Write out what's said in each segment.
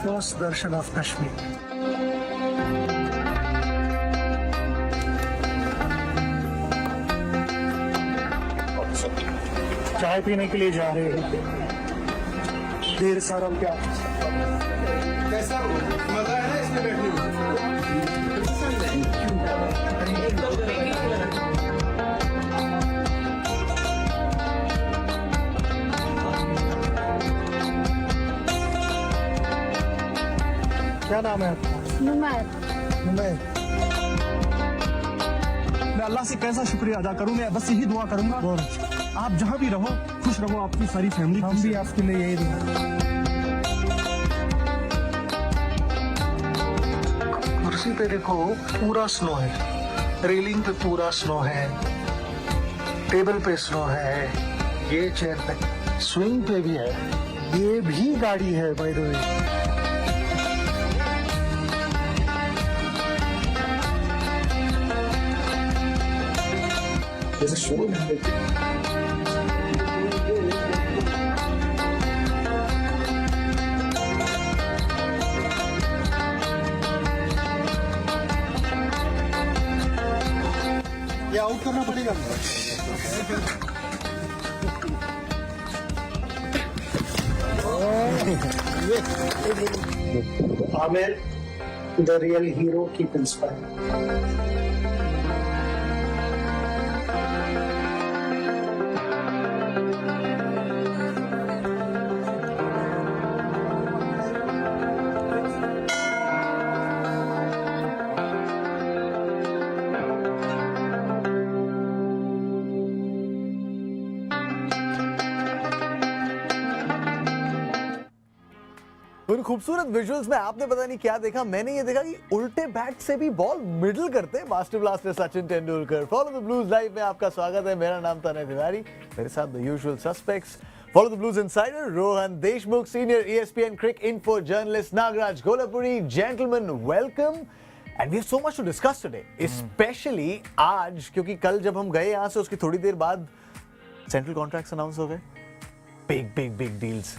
first darshan of Kashmir. चाय पीने के लिए जा रहे हैं। देर सारा क्या कैसा मजा है ना इसमें बैठने क्या नाम है आपका? नुमैर। मैं अल्लाह से कैसा शुक्रिया अदा करूं, मैं बस यही दुआ करूंगा आप जहां भी रहो खुश रहो, आपकी सारी फैमिली। हम भी आपके लिए यही दुआ। कुर्सी पे देखो पूरा स्नो है, रेलिंग पे पूरा स्नो है, टेबल पे स्नो है, ये चेयर पे स्विंग पे भी है, ये भी गाड़ी है by the way. There's a show in it. ये आउट करना पड़ेगा। Aamir, the real hero, keep inspiring. उन खूबसूरत विजुअल्स में आपने पता नहीं क्या देखा, मैंने ये देखा कि उल्टे बैट से भी बॉल मिडल करते हैं master blaster Sachin Tendulkar. Follow the blues live में आपका स्वागत है। मेरा नाम तनय तिवारी, मेरे साथ the usual suspects. Follow the blues insider Rohan Deshmukh, senior ESPN Cricinfo journalist Nagraj Gollapudi. Gentleman welcome, and we have so much to discuss today, specially आज, क्योंकि कल जब हम गए यहाँ से उसकी थोड़ी देर बाद सेंट्रल कॉन्ट्रैक्ट्स अनाउंस हो गए। Big big big deals.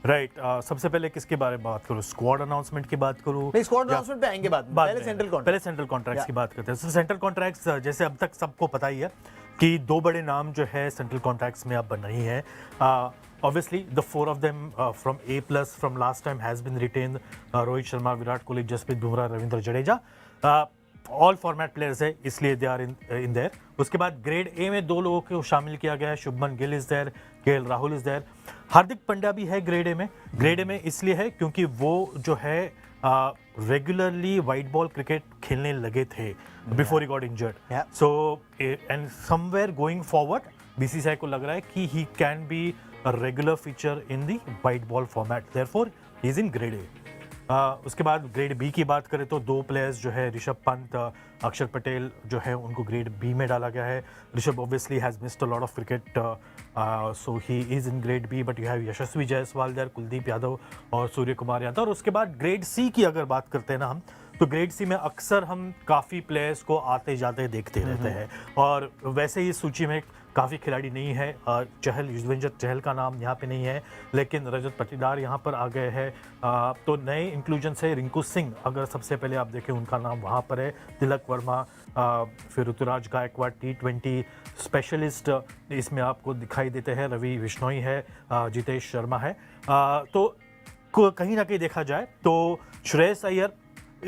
Right सबसे पहले किसके बारे में बात करूं? स्क्वाड अनाउंसमेंट की बात करूं? नहीं, स्क्वाड अनाउंसमेंट पे आएंगे बाद में। पहले सेंट्रल कॉन्ट्रैक्ट्स की बात करते हैं। सेंट्रल कॉन्ट्रैक्ट्स जैसे अब तक सबको पता ही है कि दो बड़े नाम जो है सेंट्रल कॉन्ट्रैक्ट्स में अब बन रही हैं। Obviously the four of them from A+ from last time has been retained. Rohit Sharma, Virat Kohli, Jasprit Bumrah, Ravindra Jadeja, all format players है, इसलिए दे आर इन देयर। उसके बाद ग्रेड A में दो लोगों को शामिल किया गया है। Shubman Gill is there, KL Rahul is there. Hardik Pandya भी है ग्रेड A में। ग्रेड A में इसलिए है क्योंकि वो जो है रेगुलरली वाइट बॉल क्रिकेट खेलने लगे थे before he got injured. So and somewhere going forward BCCI को लग रहा है कि he can be a regular feature in the white ball format, therefore he is in grade A। उसके बाद ग्रेड B की बात करें तो दो प्लेयर्स जो है ऋषभ पंत, अक्षर पटेल जो है उनको ग्रेड B में डाला गया है। Rishabh obviously has missed a lot of cricket, so he is in grade B, but you have Yashasvi Jaiswal there, Kuldeep Yadav और सूर्य कुमार यादव। और उसके बाद ग्रेड C की अगर बात करते हैं ना हम, तो ग्रेड C में अक्सर हम काफ़ी प्लेयर्स को आते जाते देखते रहते हैं, और वैसे ही सूची में काफ़ी खिलाड़ी नहीं है। युजवेंद्र चहल का नाम यहाँ पे नहीं है, लेकिन रजत पाटीदार यहाँ पर आ गए हैं। तो नए इंक्लूजन से रिंकू सिंह, अगर सबसे पहले आप देखें उनका नाम वहाँ पर है। तिलक वर्मा, फिर ऋतुराज गायकवाड़ T20 स्पेशलिस्ट इसमें आपको दिखाई देते हैं। रवि बिश्नोई है, जितेश शर्मा है। तो कहीं ना कहीं देखा जाए तो श्रेयस अय्यर,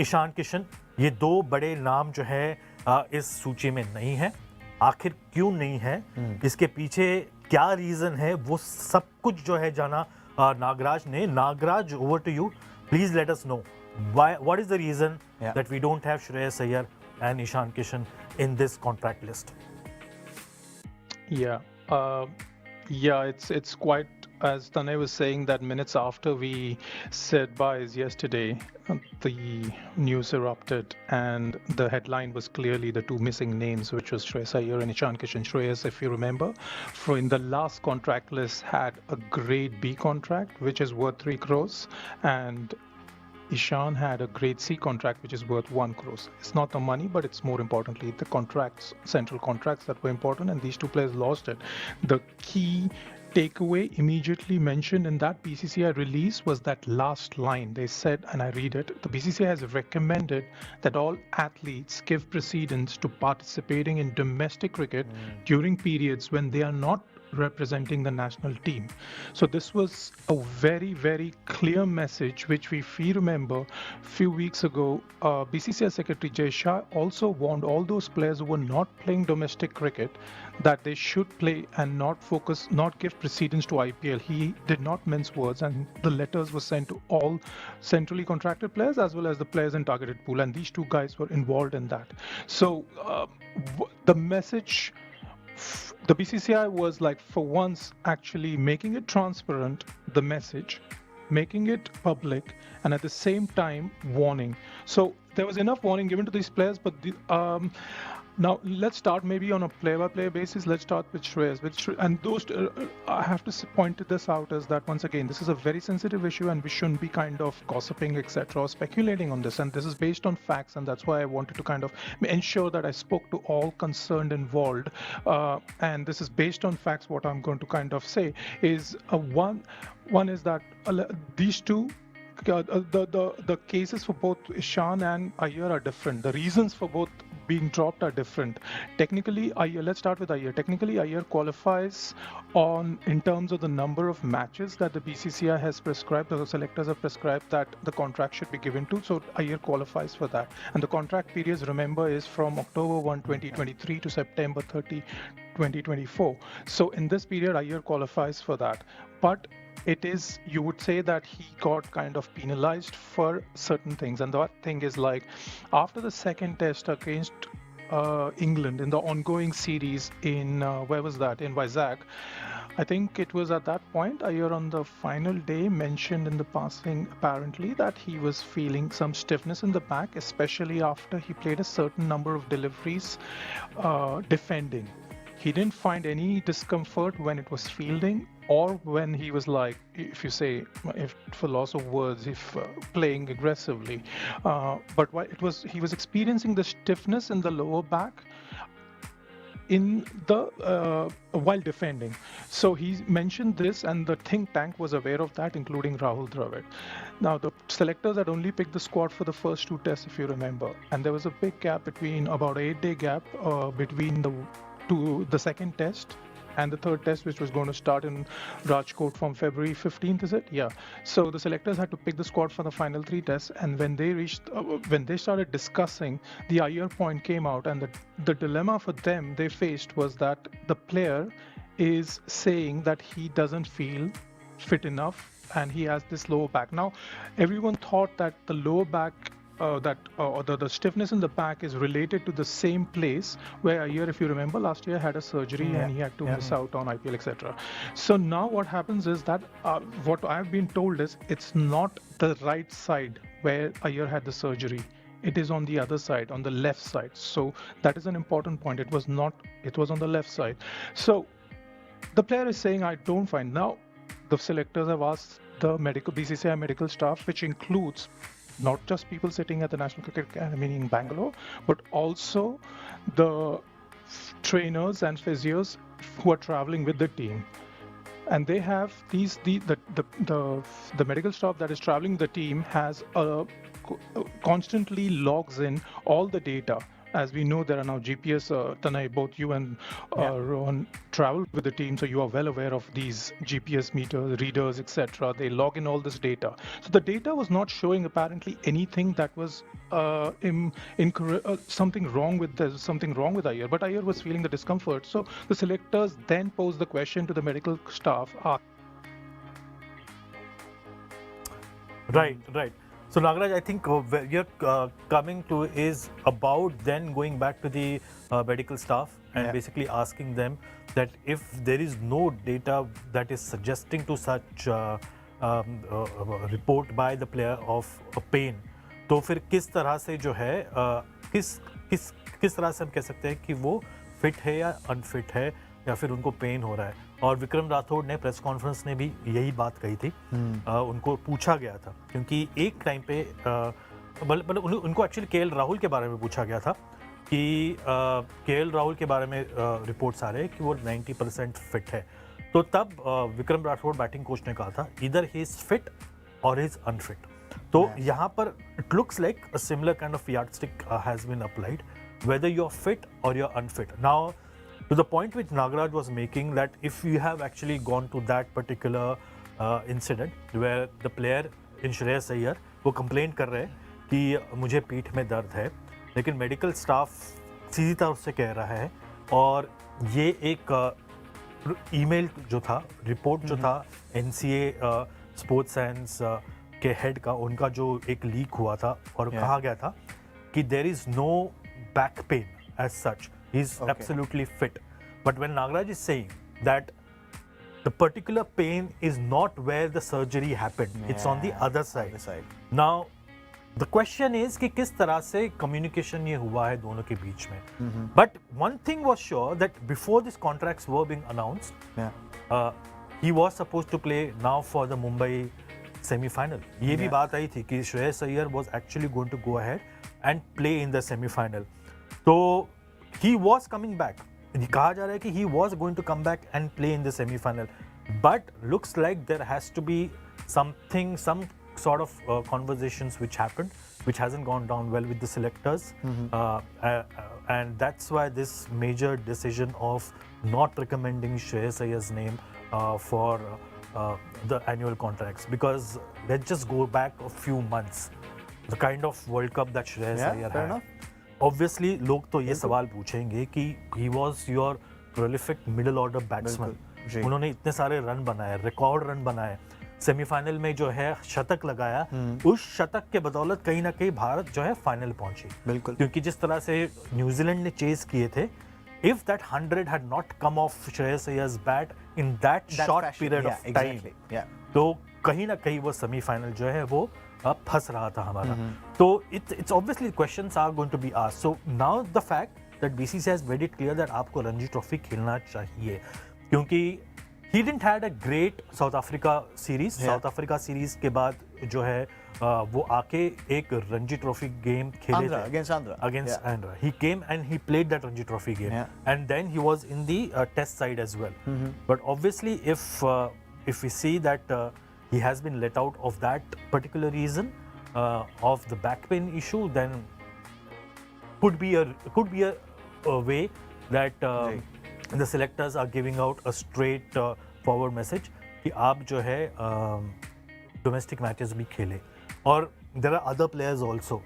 ईशान किशन, ये दो बड़े नाम जो है इस सूची में नहीं है। आखिर क्यों नहीं है, इसके पीछे क्या रीजन है, वो सब कुछ जो है जाना नागराज ने। Nagraj, over to you, please let us know what is the reason that we don't have Shreyas Iyer and Ishan Kishan in this contract list. Yeah, it's quite, as Tanay was saying, that minutes after we said byes yesterday, the news erupted, and the headline was clearly the two missing names, which was Shreyas Iyer and Ishan Kishan. Shreyas, if you remember, in the last contract list had a grade B contract, which is worth 3 crores, and Ishan had a grade C contract which is worth 1 crore. It's not the money, but it's more importantly the contracts, central contracts that were important, and these two players lost it. The key takeaway immediately mentioned in that BCCI release was that last line. They said, and I read it, the BCCI has recommended that all athletes give precedence to participating in domestic cricket during periods when they are not representing the national team. So this was a very, very clear message, which if we remember a few weeks ago, BCCI Secretary Jay Shah also warned all those players who were not playing domestic cricket that they should play and not give precedence to IPL. He did not mince words, and the letters were sent to all centrally contracted players as well as the players in targeted pool, and these two guys were involved in that. So the message, the BCCI was like, for once, actually making it transparent, the message, making it public, and at the same time warning. So there was enough warning given to these players, but now let's start maybe on a play-by-play basis. Let's start with Shreyas. And those, I have to point this out, is that once again, this is a very sensitive issue, and we shouldn't be kind of gossiping, etc., or speculating on this. And this is based on facts, and that's why I wanted to kind of ensure that I spoke to all concerned involved. And this is based on facts. What I'm going to kind of say is one is that these two. The cases for both Ishan and Iyer are different. The reasons for both being dropped are different. Technically, let's start with Iyer. Technically, Iyer qualifies in terms of the number of matches that the BCCI has prescribed, the selectors have prescribed that the contract should be given to. So Iyer qualifies for that. And the contract periods, remember, is from October 1, 2023 to September 30, 2024. So in this period, Iyer qualifies for that. But it is, you would say that he got kind of penalized for certain things. And that thing is like, after the second test against England in the ongoing series in, where was that? In Vizag. I think it was at that point, Iyer on the final day mentioned in the passing apparently that he was feeling some stiffness in the back, especially after he played a certain number of deliveries defending. He didn't find any discomfort when it was fielding or when he was like, if you say, if for loss of words, if playing aggressively. But he was experiencing the stiffness in the lower back in the while defending. So he mentioned this, and the think tank was aware of that, including Rahul Dravid. Now the selectors had only picked the squad for the first two tests, if you remember, and there was a big gap between, about 8-day gap between the second test and the third test, which was going to start in Rajkot from February 15th, is it? Yeah. So the selectors had to pick the squad for the final three tests, and when they started discussing, the Iyer point came out, and the dilemma for them they faced was that the player is saying that he doesn't feel fit enough and he has this lower back. Now, everyone thought that the lower back the stiffness in the back is related to the same place where Iyer, if you remember, last year had a surgery and he had to miss out on IPL, etc. So now what happens is that what I've been told is it's not the right side where Iyer had the surgery. It is on the other side, on the left side. So that is an important point. It was on the left side. So the player is saying, I don't find. Now the selectors have asked the BCCI medical staff, which includes not just people sitting at the National Cricket Academy in Bangalore, but also the trainers and physios who are traveling with the team. And they have the medical staff that is traveling with the team has constantly logs in all the data. As we know, there are now GPS, Tanay, both you and Rohan travel with the team, so you are well aware of these GPS meters, readers, etc. They log in all this data. So the data was not showing apparently anything that was something wrong with Iyer, but Iyer was feeling the discomfort. So the selectors then posed the question to the medical staff. Right. So Nagaraj, I think where you're coming to is about then going back to the medical staff and basically asking them that if there is no data that is suggesting to such report by the player of a pain, तो फिर किस तरह से जो है किस तरह से हम कह सकते हैं कि वो फिट है या अनफिट है या फिर उनको पेन हो रहा है. और विक्रम राठौड़ ने प्रेस कॉन्फ्रेंस में भी यही बात कही थी. उनको पूछा गया था क्योंकि एक टाइम पे उनको एक्चुअली केएल राहुल के बारे में पूछा गया था कि केएल राहुल के बारे में रिपोर्ट्स आ रहे हैं कि वो 90% फिट है. तो तब विक्रम राठौड़ बैटिंग कोच ने कहा था इधर ही इज फिट और ही इज अनफिट. तो यहाँ पर it looks like a similar kind of yardstick has been applied whether you're fit or you're unfit. Now, to the point which Nagaraj was making, that if you have actually gone to that particular incident where the player in Shreyas Iyer वो complain कर रहे हैं कि मुझे पीठ में दर्द है, लेकिन मेडिकल स्टाफ सीधी तरह से कह रहा है, और ये एक ईमेल जो था, रिपोर्ट जो था NCA स्पोर्ट्स साइंस के हेड का, उनका जो एक लीक हुआ था और कहा गया था कि there is no back pain as such. He's absolutely fit. But when Nagaraj is saying that the particular pain is not where the surgery happened, it's on the other side. Now, the question is कि किस तरह से communication ये हुआ है दोनों के बीच में. But one thing was sure that before these contracts were being announced, he was supposed to play now for the Mumbai semi-final. ये भी बात आई थी कि Shreyas Iyer was actually going to go ahead and play in the semi-final. So he was coming back. कहा जा रहा है कि he was going to come back and play in the semi-final. But looks like there has to be some sort of conversations which happened, which hasn't gone down well with the selectors. And that's why this major decision of not recommending Shreyas Iyer's name for the annual contracts. Because let's just go back a few months. The kind of World Cup that Shreyas Iyer had. Obviously, लोग तो ये सवाल पूछेंगे कि he was your prolific middle order batsman. उन्होंने इतने सारे run बनाए, रिकॉर्ड रन बनाए, सेमीफाइनल में जो है शतक लगाया, उस शतक के बदौलत कहीं ना कहीं भारत जो है फाइनल पहुंची. बिल्कुल. क्योंकि जिस तरह से न्यूजीलैंड ने चेस किए थे, if that 100 had not come off Shreyas Iyer's bat in that short period of time, तो कहीं ना कहीं वो सेमीफाइनल जो है वो फंस रहा था हमारा. तो it's obviously questions are going to be asked. So now the fact that BCCI has made it clear that आपको रणजी ट्रॉफी खेलना चाहिए, क्योंकि he didn't had a great South Africa series. South Africa series के बाद जो है वो आके एक रणजी ट्रॉफी गेम खेले थे against Andhra. He came and he played that Ranji trophy game, and then he was in the test side as well. But obviously if we see that he has been let out of that particular reason of the back pain issue, then could be a way that the selectors are giving out a straight forward message कि आप जो है domestic matches भी खेले. और there are other players also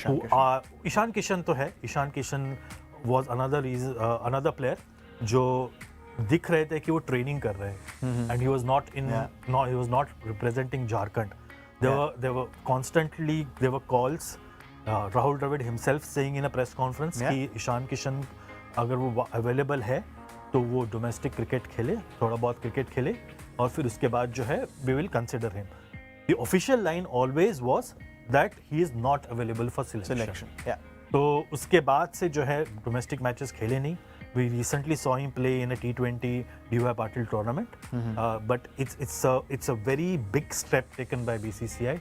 who are Ishan Kishan तो है. Ishan Kishan was another player जो दिख रहे थे कि वो ट्रेनिंग कर रहे हैं, and he was not representing Jharkhand. There were constantly calls. Rahul Dravid himself saying in a press conference कि ईशान किशन अगर वो अवेलेबल है तो वो डोमेस्टिक क्रिकेट खेले, थोड़ा बहुत क्रिकेट खेले, और फिर उसके बाद जो है we will consider him. The official line always was that he is not available for selection. तो उसके बाद से जो है डोमेस्टिक मैचेस खेले नहीं. We recently saw him play in a T20 DY Patil tournament, but it's a very big step taken by BCCI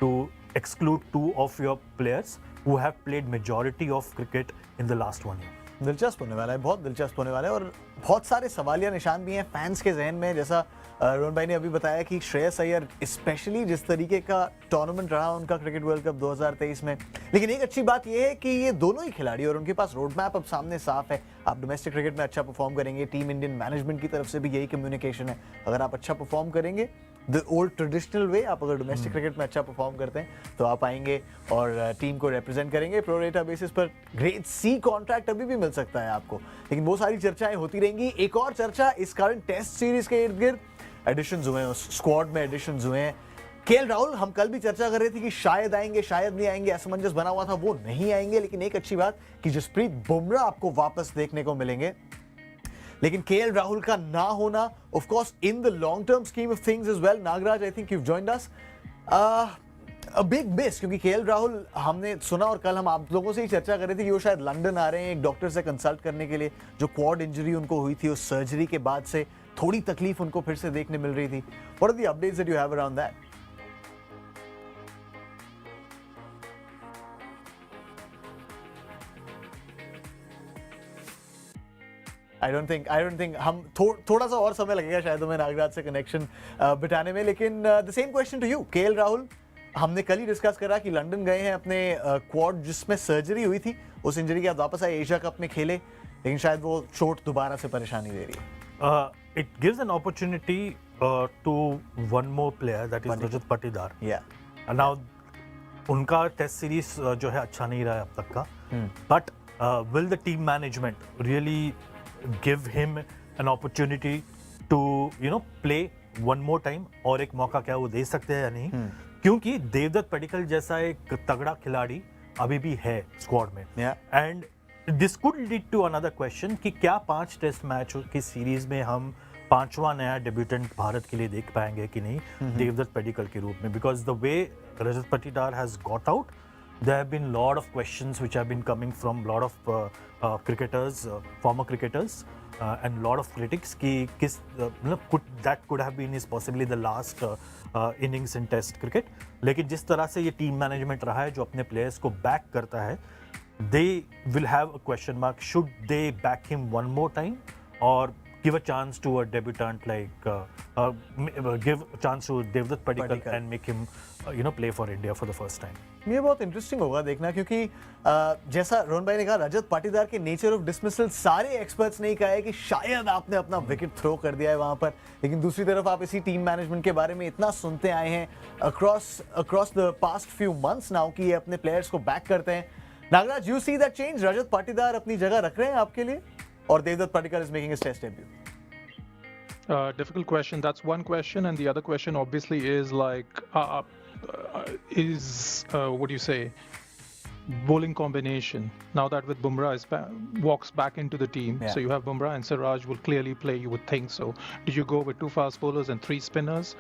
to exclude two of your players who have played majority of cricket in the last 1 year. दिलचस्प होने वाला है, बहुत दिलचस्प होने वाला है, और बहुत सारे सवालिया निशान भी हैं फैंस के जहन में. जैसा रोहन भाई ने अभी बताया कि श्रेयस अय्यर स्पेशली जिस तरीके का टूर्नामेंट रहा उनका क्रिकेट वर्ल्ड कप 2023 में, लेकिन एक अच्छी बात यह है कि ये दोनों ही खिलाड़ी और उनके पास रोड मैप अब सामने साफ है. आप डोमेस्टिक क्रिकेट में अच्छा परफॉर्म करेंगे, टीम इंडियन मैनेजमेंट की तरफ से भी यही कम्युनिकेशन है, अगर आप अच्छा परफॉर्म करेंगे द ओल्ड ट्रेडिशनल वे, आप अगर डोमेस्टिक क्रिकेट में अच्छा परफॉर्म करते हैं तो आप आएंगे और टीम को रिप्रेजेंट करेंगे. प्रो रेटा बेसिस पर ग्रेड सी कॉन्ट्रैक्ट अभी भी मिल सकता है आपको, लेकिन वो सारी चर्चाएं होती रहेंगी. एक और चर्चा इस करंट टेस्ट सीरीज के इर्द गिर्द एडिशंस हुए हैं, स्क्वाड में एडिशंस हुए हैं. केएल राहुल, हम कल भी चर्चा कर रहे थे कि शायद आएंगे शायद नहीं आएंगे, असमंजस बना हुआ था, वो नहीं आएंगे. लेकिन एक अच्छी बात कि जसप्रीत बुमराह आपको वापस देखने को मिलेंगे. लेकिन केएल राहुल का ना होना of course in the long term scheme of things is well. Nagraj, I think you joined us, a big miss, क्योंकि केएल राहुल हमने सुना और कल हम आप लोगों से ही चर्चा कर रहे थे कि वो शायद लंदन आ रहे हैं एक डॉक्टर से कंसल्ट करने के लिए. जो क्वाड इंजरी उनको हुई थी उस सर्जरी के बाद से थोड़ी तकलीफ उनको फिर से देखने मिल रही थी. What are the updates that you have around that? I don't think हम थोड़ा सा और समय लगेगा शायद हमें नागराज से कनेक्शन बिठाने में, लेकिन the same question to you KL Rahul. हमने कल ही डिस्कस करा कि लंदन गए हैं अपने क्वाड जिसमें सर्जरी हुई थी, उस इंजरी के बाद वापस आए, एशिया कप में खेले, लेकिन शायद वो चोट दोबारा से परेशानी दे रही है। It gives an opportunity to one more player, that is Rajat Patidar. Yeah. And now उनका टेस्ट सीरीज जो है अच्छा नहीं रहा है अब तक का, but will the team management really give him an opportunity to play one more time, और एक मौका क्या वो दे सकते हैं या नहीं? क्योंकि देवदत्त पडिक्कल जैसा एक तगड़ा खिलाड़ी अभी भी है स्क्वाड में, and this could lead to another question कि क्या 5 टेस्ट मैच की सीरीज में हम 5वां नया डेब्यूटेंट भारत के लिए देख पाएंगे कि नहीं देवदत्त पडिक्कल के रूप में, because the way Rajat Patidar has got out, there have been lot of questions which have been coming from lot of cricketers, former cricketers, and lot of critics कि किस that could have been is possibly the last innings in test cricket. लेकिन जिस तरह से ये team management रहा है जो अपने प्लेयर्स को बैक करता है, they will have a question mark, should they back him one more time or give a chance to a debutant like give a chance to Devdutt Padikkal and make him play for India for the first time. ये बहुत interesting होगा देखना, क्योंकि जैसा रोहन भाई ने कहा, रजत पाटीदार के नेचर ऑफ डिसमिसल सारे एक्सपर्ट्स ने कहा है कि शायद आपने अपना विकेट थ्रो कर दिया है वहां पर, लेकिन दूसरी तरफ आप इसी टीम मैनेजमेंट के बारे में इतना सुनते आए हैं across the past few months now कि ये अपने प्लेयर्स को बैक करते हैं। Nagraj, you see that change? Rajat Patidar अपनी जगह रख रहे हैं आपके लिए, और Devdutt Padikkal is making his test debut? Difficult question. That's one question, and the other question obviously is like, what do you say? Bowling combination. Now that with Bumrah walks back into the team, so you have Bumrah and Siraj will clearly play. You would think so. Do you go with 2 fast bowlers and 3 spinners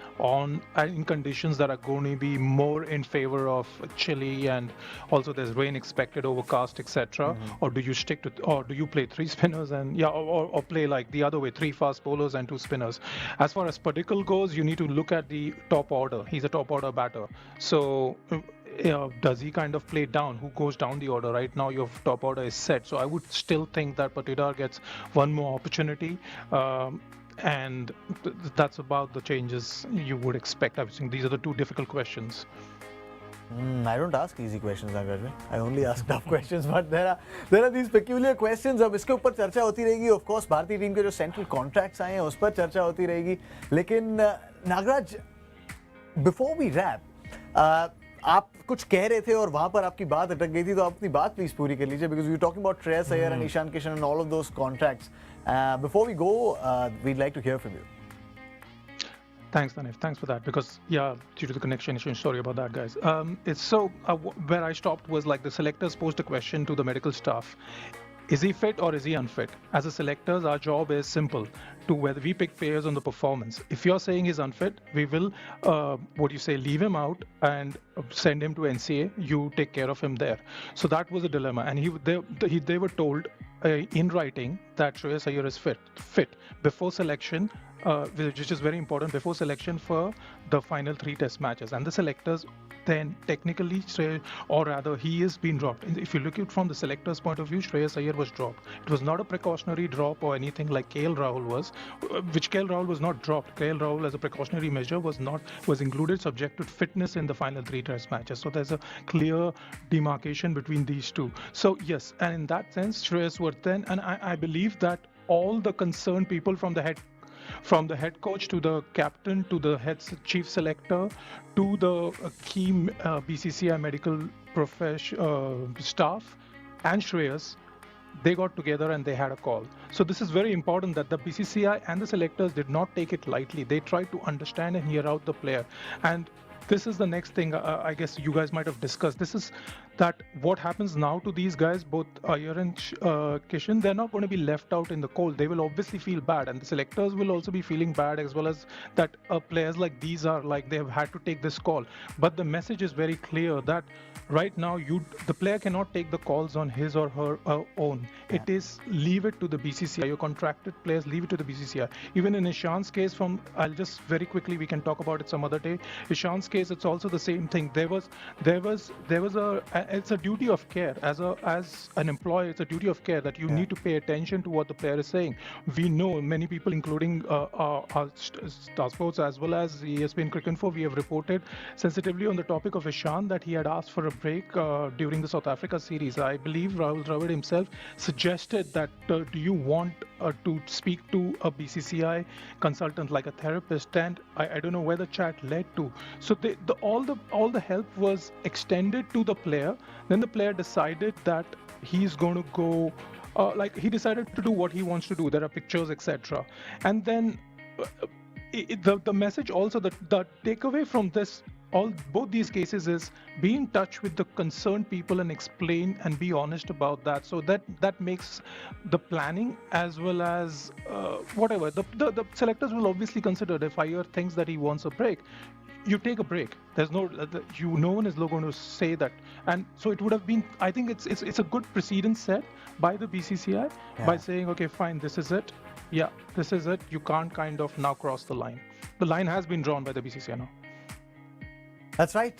in conditions that are going to be more in favor of chilly, and also there's rain expected, overcast, etc. Or do you stick to, or do you play 3 spinners and or play like the other way, 3 fast bowlers and 2 spinners? As far as Padikkal goes, you need to look at the top order. He's a top order batter, so. Does he kind of play down? Who goes down the order? Right now your top order is set, so I would still think that Patidar gets one more opportunity, and that's about the changes you would expect. I think these are the 2 difficult questions. I don't ask easy questions, Nagaraj. I only ask tough questions, but there are these peculiar questions. अब इसके ऊपर चर्चा होती रहेगी. Of course, भारतीय team के जो central contracts आए हैं उस पर चर्चा होती रहेगी. लेकिन नागराज, before we wrap, आप कुछ कह रहे थे और वहां पर आपकी बात अटक गई थी, तो आप अपनी बात प्लीज पूरी कर लीजिए, because we're talking about Shreyas Iyer and Ishan Kishan and all of those contracts. Before we go, we'd like to hear from you. Thanks, Tanev. Thanks for that. Because due to the connection issue, sorry about that, guys. It's so where I stopped was like the selectors posed a question to the medical staff. Is he fit or is he unfit? As a selectors, our job is simple, to whether we pick players on the performance. If you're saying he's unfit, we will, leave him out and send him to NCA. You take care of him there. So that was a dilemma. And they were told in writing that Shreyas Iyer is fit before selection, which is very important, before selection for the final 3 test matches. And the selectors then technically, or rather he is being dropped. If you look at it from the selector's point of view, Shreyas Iyer was dropped. It was not a precautionary drop or anything like KL Rahul was, which KL Rahul was not dropped. KL Rahul as a precautionary measure was included subject to fitness in the final 3 test matches. So there's a clear demarcation between these 2. So yes, and in that sense, Shreyas were then, and I believe that all the concerned people from the head coach to the captain to the chief selector to the key BCCI medical staff and Shreyas, they got together and they had a call. So this is very important that the BCCI and the selectors did not take it lightly. They tried to understand and hear out the player. And this is the next thing I guess you guys might have discussed. This is that what happens now to these guys, both Iyer and Kishan, they're not going to be left out in the cold. They will obviously feel bad, and the selectors will also be feeling bad, as well as that players like these are like they have had to take this call. But the message is very clear that right now the player cannot take the calls on his or her own. It is leave it to the BCCI. Your contracted players, leave it to the BCCI. Even in Ishan's case, I'll just very quickly, we can talk about it some other day. Ishan's case, it's also the same thing. There was it's a duty of care as an employer. It's a duty of care that you need to pay attention to what the player is saying. We know many people, including our Star Sports as well as ESPN Cricket Info, we have reported sensitively on the topic of Ishan that he had asked for a break during the South Africa series. I believe Rahul Dravid himself suggested that do you want to speak to a BCCI consultant like a therapist, and I don't know where the chat led to. So all the help was extended to the player. Then the player decided that he's going to go, he decided to do what he wants to do. There are pictures, etc. And then the message also, the takeaway from this, both these cases is be in touch with the concerned people and explain and be honest about that. So that makes the planning as well as whatever. The selectors will obviously consider if Iyer thinks that he wants a break, you take a break. There's no one is going to say that. And so it would have been, I think it's a good precedent set by the BCCI by saying, okay, fine, this is it. Yeah, this is it. You can't kind of now cross the line. The line has been drawn by the BCCI now. That's right.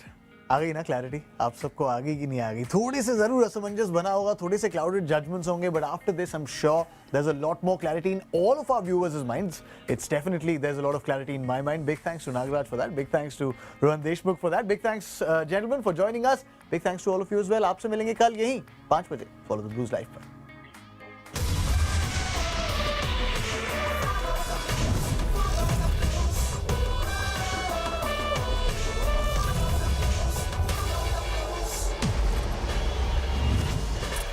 आ गई ना clarity? आप सबको आ गई कि नहीं आ गई? थोड़ी से जरूर असमंजस बना होगा, थोड़े से क्लाउडेड जजमेंट्स होंगे, but after this I'm sure there's a lot more clarity in all of our viewers' minds. It's definitely, there's a lot of clarity in my mind. Big thanks to Nagaraj for that. Big thanks to Rohan Deshmukh for that. Big thanks gentlemen for joining us. Big thanks to all of you as well. आपसे मिलेंगे कल यहीं 5 बजे. Follow the Blues Live पर.